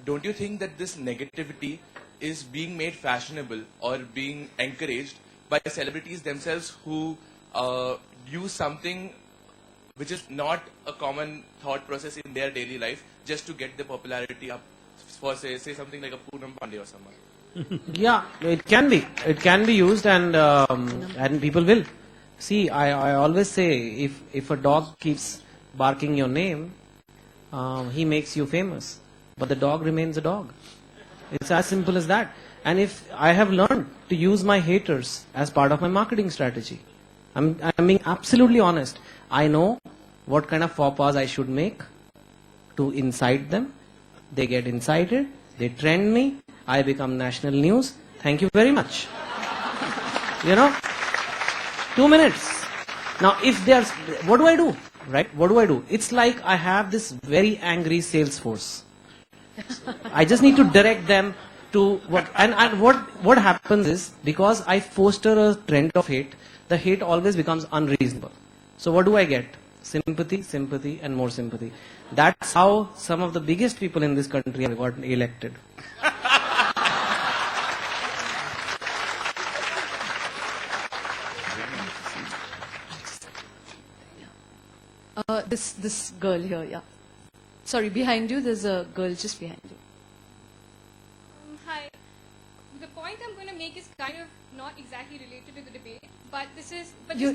don't you think that this negativity is being made fashionable or being encouraged by celebrities themselves who use something which is not a common thought process in their daily life just to get the popularity up for say something like a Poonam Pandey or someone? Yeah, it can be. It can be used, and people will. See, I always say, if a dog keeps barking your name, he makes you famous. But the dog remains a dog. It's as simple as that. And if I have learned to use my haters as part of my marketing strategy, I'm being absolutely honest. I know what kind of faux pas I should make to incite them. They get incited. They trend me. I become national news. Thank you very much. 2 minutes. Now, if they are, what do I do? Right? What do I do? It's like I have this very angry sales force. I just need to direct them to what, and what happens is, because I foster a trend of hate, the hate always becomes unreasonable. So what do I get? Sympathy, sympathy, and more sympathy. That's how some of the biggest people in this country have gotten elected. This girl here, yeah. Sorry, behind you, there's a girl just behind you. Hi. The point I'm going to make is kind of not exactly related to the debate, but this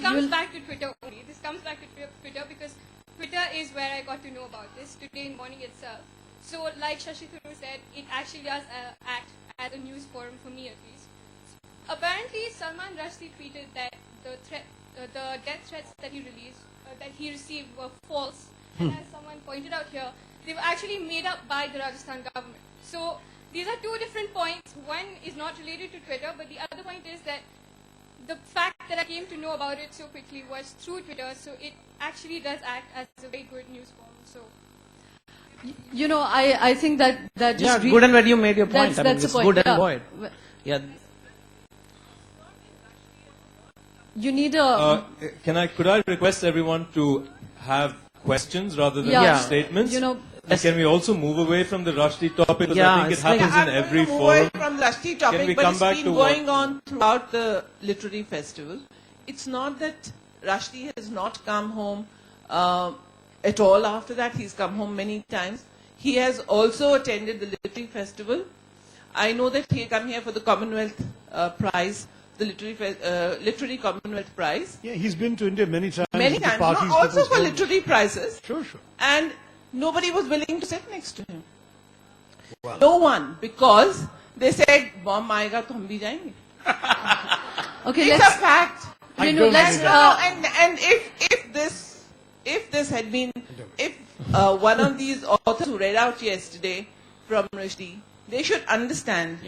comes back to Twitter only. This comes back to Twitter because Twitter is where I got to know about this today in morning itself. So, like Shashi Tharoor said, it actually does act as a news forum for me at least. Apparently, Salman Rushdie tweeted that the death threats that he released, that he received were false. And as someone pointed out here, they were actually made up by the Rajasthan government. So these are two different points. One is not related to Twitter, but the other point is that the fact that I came to know about it so quickly was through Twitter. So it actually does act as a very good news forum. So, I think that just good and bad. You made your point. That's it's the point. good and bad. Yeah. You need a. Could I request everyone to have questions rather than Yeah. statements? Yes. Can we also move away from the Rushdie topic? Because Yeah, I think it it's like- happens in every forum. From the Rushdie Can we topic, but come it's back been to going what- on throughout the literary festival. It's not that Rushdie has not come home at all after that. He's come home many times. He has also attended the literary festival. I know that he came here for the Commonwealth Prize, the literary Commonwealth Prize. Yeah, he's been to India many times. Many with the times, parties no, also people's for homes. literary prizes. Sure. And nobody was willing to sit next to him. No one, because they said, bomb aayega to hum bhi jayenge. Okay, It's a fact. let's. And if this had been, if one of these authors who read out yesterday from Rushdie, they should understand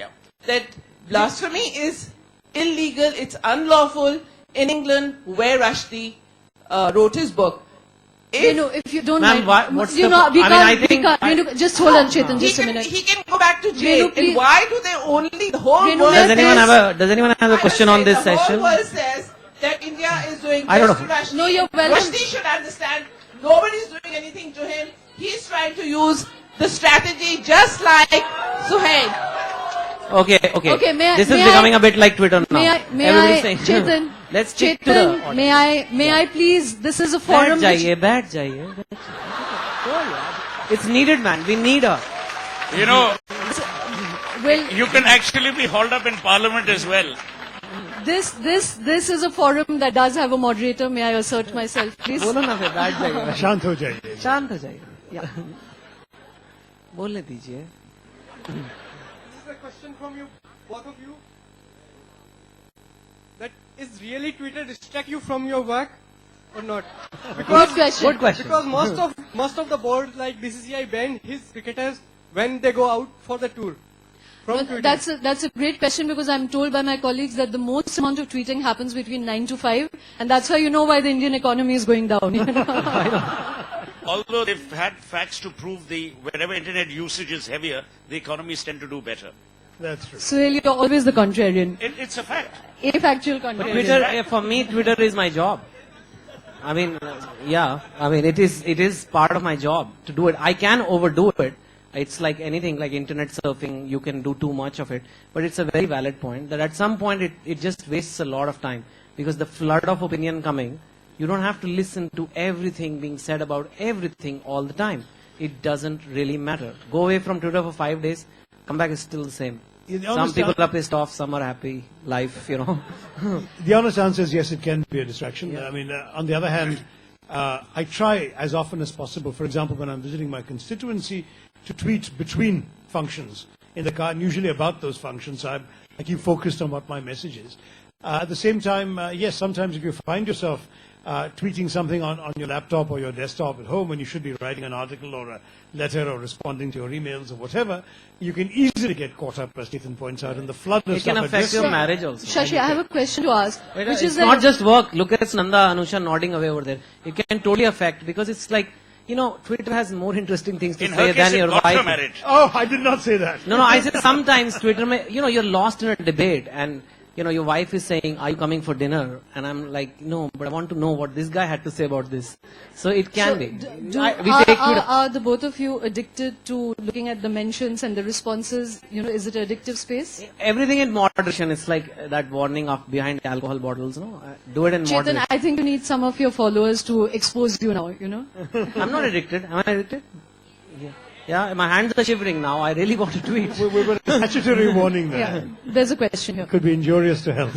that blasphemy is illegal, it's unlawful in England where Rushdie wrote his book. If you don't Ma'am, mind, what's we the can't, po- I mean, I we can't, just hold on, Chetan, just a he minute. can go back to jail. Renu, please. And why do they only, the whole Renu, world Does anyone says- have a question on this the session? whole world says that India is doing I don't this know. to Rushdie. No, you're welcome. Rushdie should understand nobody's doing anything to him. He's trying to use the strategy just like Suhel. Okay. Okay, This is may becoming I- a bit like Twitter now. May Everybody's I, saying, Chetan, let's stick to the Chetan, audience. may I please, this is a बैठ forum which, जाइए, बैठ जाइए. It's needed, man. We need her. You know, will, you can actually be hauled up in Parliament as well. this is a forum that does have a moderator, may I assert myself, please? बोलो ना फिर बैठ जाइए. शांत हो जाइए. शांत हो जाइए. Yeah. बोलने दीजिए. This is a question from you, both of you. That is really Twitter distract you from your work or not? Good question. Good question. Because most of the boards like BCCI ban his cricketers when they go out for the tour. from Twitter? That's a great question, because I'm told by my colleagues that the most amount of tweeting happens between 9 to 5, and that's how you know why the Indian economy is going down. You know? Although they've had facts to prove wherever internet usage is heavier, the economies tend to do better. That's true. Suhel, you're always the contrarian. It's a fact. A factual contrarian. Twitter, for me, Twitter is my job. I mean, it is part of my job to do it. I can overdo it. It's like anything, like internet surfing, you can do too much of it. But it's a very valid point that at some point it just wastes a lot of time, because the flood of opinion coming, you don't have to listen to everything being said about everything all the time. It doesn't really matter. Go away from Twitter for 5 days, come back, it's still the same. Some people are pissed off, some are happy. Life, you know. The honest answer is yes, it can be a distraction. Yeah. I mean, on the other hand, I try as often as possible, for example, when I'm visiting my constituency, to tweet between functions in the car, and usually about those functions. So I keep focused on what my message is. At the same time, yes, sometimes if you find yourself tweeting something on your laptop or your desktop at home when you should be writing an article or a letter or responding to your emails or whatever, you can easily get caught up, as Chetan points out, in the flood of It stuff. can affect your marriage also. Shashi, I have a question to ask. Wait, which it's is not that just work. Look at Nanda, Anusha nodding away over there. It can totally affect, because it's like, you know, Twitter has more interesting things to In say her than case, your it got her wife. married. Oh, I did not say that. No, I said sometimes Twitter, you're lost in a debate, and your wife is saying, "Are you coming for dinner?" And I'm like, "No, but I want to know what this guy had to say about this." So it can be. We take Twitter. Are the both of you addicted to looking at the mentions and the responses? You know, is it an addictive space? Everything in moderation. It's like that warning of behind alcohol bottles. No, do it in Chetan, moderation. I think you need some of your followers to expose you now, you know. I'm not addicted. Am I addicted? Yeah, my hands are shivering now. I really want to tweet. We were a statutory warning there. Yeah, there's a question here. Could be injurious to health.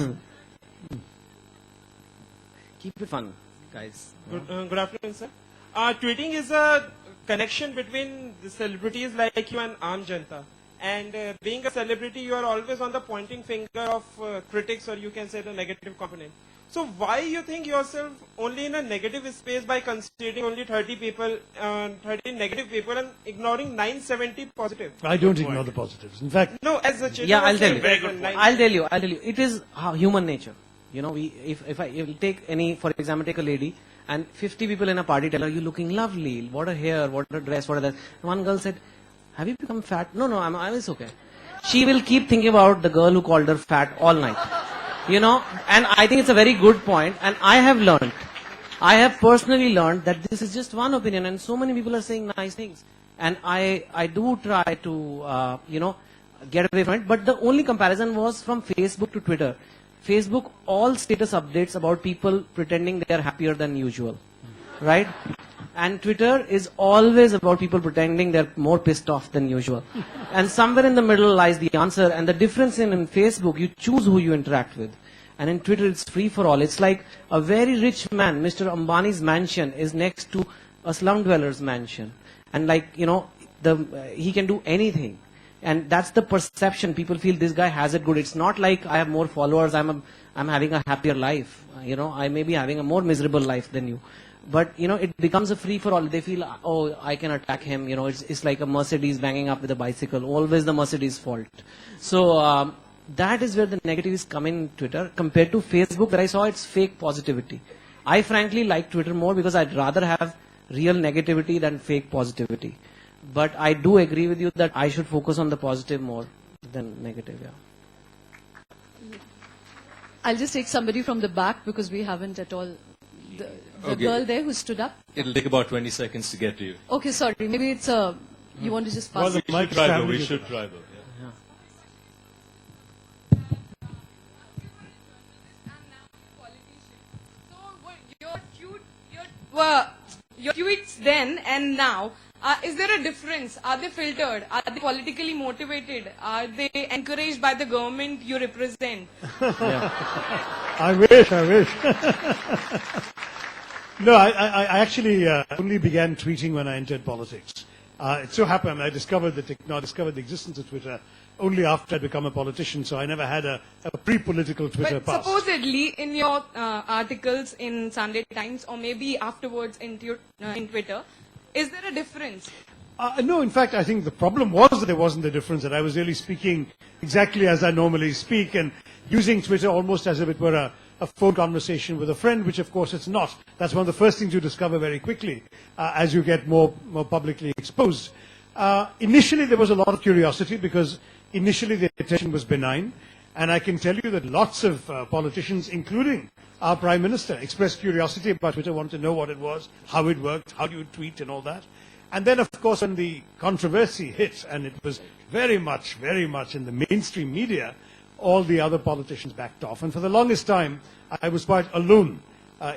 Keep it fun, guys. Good afternoon, sir. Tweeting is a connection between the celebrities like you and Aam Janta. And being a celebrity, you are always on the pointing finger of critics, or you can say the negative component. So why you think yourself only in a negative space by considering only 30 people, 30 negative people, and ignoring 970 positive? I don't ignore the positives. In fact, No, as a Chetan Yeah, I'll was tell saying, you. Very good point. I'll tell you. It is human nature. You know, if I take for example, take a lady and 50 people in a party tell her, "You're looking lovely. What a hair, what a dress, what a that." One girl said, "Have you become fat?" No, I was okay. She will keep thinking about the girl who called her fat all night. You know, and I think it's a very good point. And I have personally learned that this is just one opinion, and so many people are saying nice things. And I do try to, get away from it. But the only comparison was from Facebook to Twitter. Facebook, all status updates about people pretending they are happier than usual. Right? And Twitter is always about people pretending they're more pissed off than usual. And somewhere in the middle lies the answer. And the difference in Facebook, you choose who you interact with. And in Twitter, it's free for all. It's like a very rich man, Mr. Ambani's mansion is next to a slum dweller's mansion. And like, he can do anything. And that's the perception. People feel this guy has it good. It's not like I have more followers, I'm having a happier life. I may be having a more miserable life than you. But, it becomes a free for all. They feel, oh, I can attack him. It's like a Mercedes banging up with a bicycle. Always the Mercedes' fault. So, that is where the negatives come in Twitter. Compared to Facebook, where I saw it's fake positivity. I frankly like Twitter more because I'd rather have real negativity than fake positivity. But I do agree with you that I should focus on the positive more than negative, yeah. I'll just take somebody from the back, because we haven't at all. The Okay. girl there who stood up. It'll take about 20 seconds to get to you. Okay, sorry. Maybe it's you want to just pass Well, it. the mic We should try though. standing We is- should try though. Yeah. Your tweets then and now, is there a difference? Are they filtered? Are they politically motivated? Are they encouraged by the government you represent? I wish. No, I actually only began tweeting when I entered politics. It so happened I discovered the existence of Twitter only after I'd become a politician, so I never had a pre-political Twitter But past. supposedly in your articles in Sunday Times or maybe afterwards in Twitter, is there a difference? No, in fact, I think the problem was that there wasn't a difference, that I was really speaking exactly as I normally speak and using Twitter almost as if it were a phone conversation with a friend, which of course it's not. That's one of the first things you discover very quickly as you get more publicly exposed. Initially, there was a lot of curiosity because initially the attention was benign. And I can tell you that lots of politicians, including our Prime Minister, expressed curiosity about Twitter, wanted to know what it was, how it worked, how do you tweet and all that. And then, of course, when the controversy hit, and it was very much in the mainstream media, all the other politicians backed off. And for the longest time, I was quite alone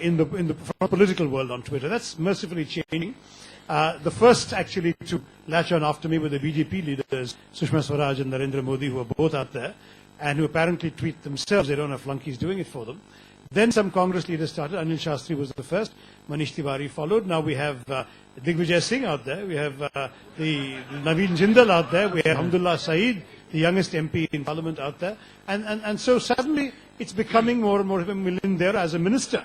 in the political world on Twitter. That's mercifully changing. The first actually to latch on after me were the BJP leaders, Sushma Swaraj and Narendra Modi, who are both out there, and who apparently tweet themselves. They don't have flunkies doing it for them. Then some Congress leaders started. Anil Shastri was the first. Manish Tiwari followed. Now we have Digvijay Singh out there. We have the Naveen Jindal out there. We have Hamdullah Saeed, the youngest MP in Parliament out there. And so suddenly it's becoming more and more. Milind there as a minister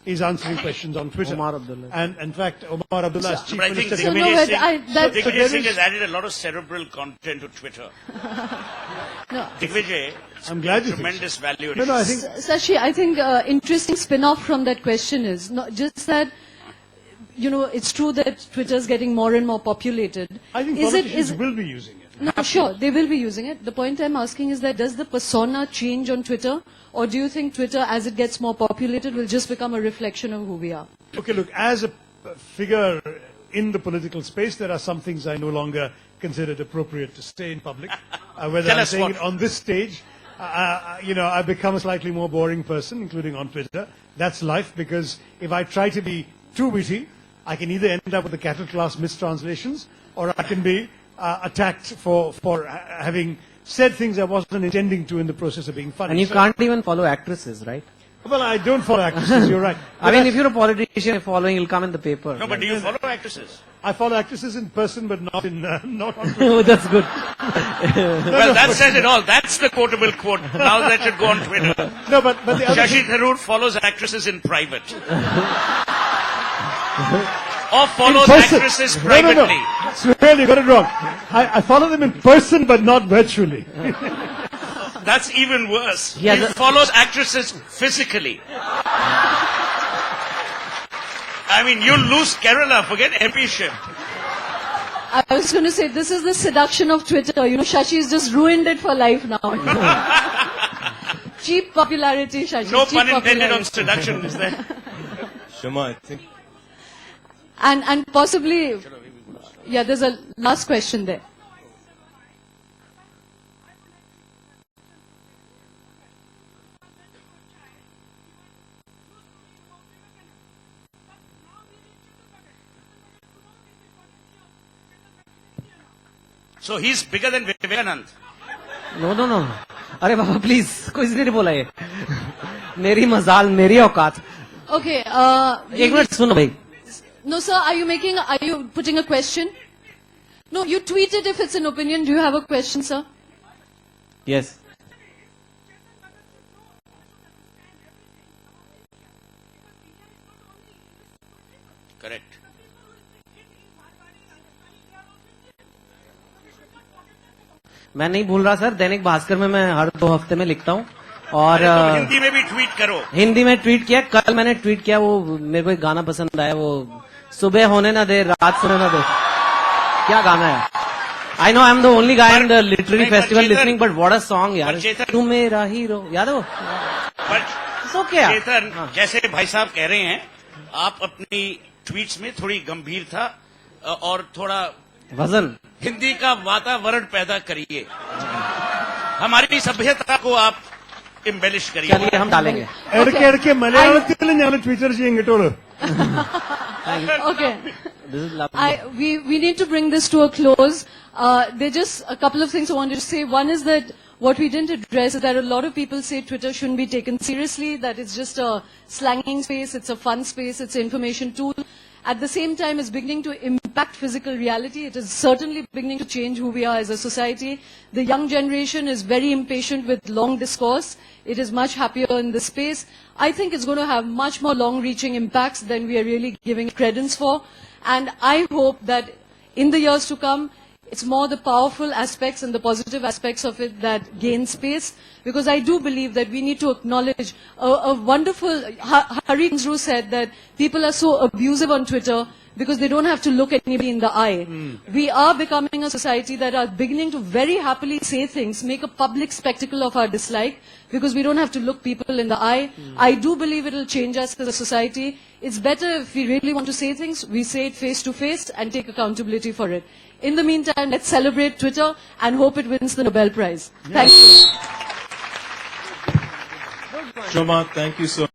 is answering questions on Twitter. Omar Abdullah. And in fact, Omar Abdullah is chief But I think minister. Digvijay Singh has added a lot of cerebral content to Twitter. No. Digvijay, I'm glad you think tremendous value. No, I think Shashi, I think interesting spin-off from that question is not just that, it's true that Twitter is getting more and more populated. I think Is politicians will be using it. No, sure, they will be using it. The point I'm asking is that does the persona change on Twitter, or do you think Twitter, as it gets more populated, will just become a reflection of who we are? Okay, look, as a figure in the political space, there are some things I no longer consider it appropriate to say in public. Whether Tell I'm us saying what. it on this stage, I've become a slightly more boring person, including on Twitter. That's life, because if I try to be too witty, I can either end up with the cattle class mistranslations, or I can be attacked for having said things I wasn't intending to in the process of being funny. And you So- can't even follow actresses, right? Well, I don't follow actresses, you're right. I mean, if you're a politician, following, you'll come in the paper. No, but do you follow actresses? I follow actresses in person, but not not on Oh, that's good. Well, that says it all. That's the quotable quote. Now that should go on Twitter. No, but the other Shashi Tharoor follows actresses in private. Or follows person. actresses No. privately. Suhel, you got it wrong. I follow them in person, but not virtually. That's even worse. Yeah, He follows actresses physically. I mean, you lose Kerala, forget MP-ship. I was going to say, this is the seduction of Twitter. Shashi's just ruined it for life now. Cheap popularity, Shashi. No cheap pun intended on popularity. seduction, is there? Shoma, I think And possibly, there's a last question there. So he's bigger than Vivekanand. No. अरे बाबा please कोई इसलिए नहीं बोला ये मेरी मजाल मेरी औकात Okay. एक मिनट सुनो भाई No, sir, are you putting a question? No, you tweet it if it's an opinion. Do you have a question, sir? Yes. Correct. मैं नहीं भूल रहा सर दैनिक भास्कर में मैं हर 2 हफ्ते में लिखता हूँ और अरे तुम हिंदी में भी ट्वीट करो. हिंदी में ट्वीट किया कल मैंने ट्वीट किया वो मेरे को एक गाना पसंद आया वो सुबह होने ना दे रात सोने ना दे क्या गाना है I know I am the only guy in the literary festival listening but what a song यार तू मेरा हीरो याद है वो तो क्या चेतन जैसे भाई साहब कह रहे हैं आप अपनी ट्वीट्स में थोड़ी गंभीरता और थोड़ा वजन हिंदी का वातावरण पैदा करिए हमारी सभ्यता को आप इम्बेलिश करिए चलिए हम डालेंगे ഇടയ്ക്ക് മലയാളത്തിൽ ഞാൻ ട്വിറ്റർ ചെയ്യും കേട്ടോളൂ Okay. We need to bring this to a close. There are just a couple of things I wanted to say. One is that what we didn't address is that a lot of people say Twitter shouldn't be taken seriously, that it's just a slanging space, it's a fun space, it's an information tool. At the same time, it's beginning to impact physical reality. It is certainly beginning to change who we are as a society. The young generation is very impatient with long discourse. It is much happier in this space. I think it's going to have much more long-reaching impacts than we are really giving credence for. And I hope that in the years to come, it's more the powerful aspects and the positive aspects of it that gain space, because I do believe that we need to acknowledge a wonderful, Hari Kanzru said that people are so abusive on Twitter because they don't have to look anybody in the eye. We are becoming a society that are beginning to very happily say things, make a public spectacle of our dislike, because we don't have to look people in the eye. I do believe it will change us as a society. It's better if we really want to say things, we say it face to face and take accountability for it. In the meantime, let's celebrate Twitter and hope it wins the Nobel Prize. Thank you. Shoma, thank you so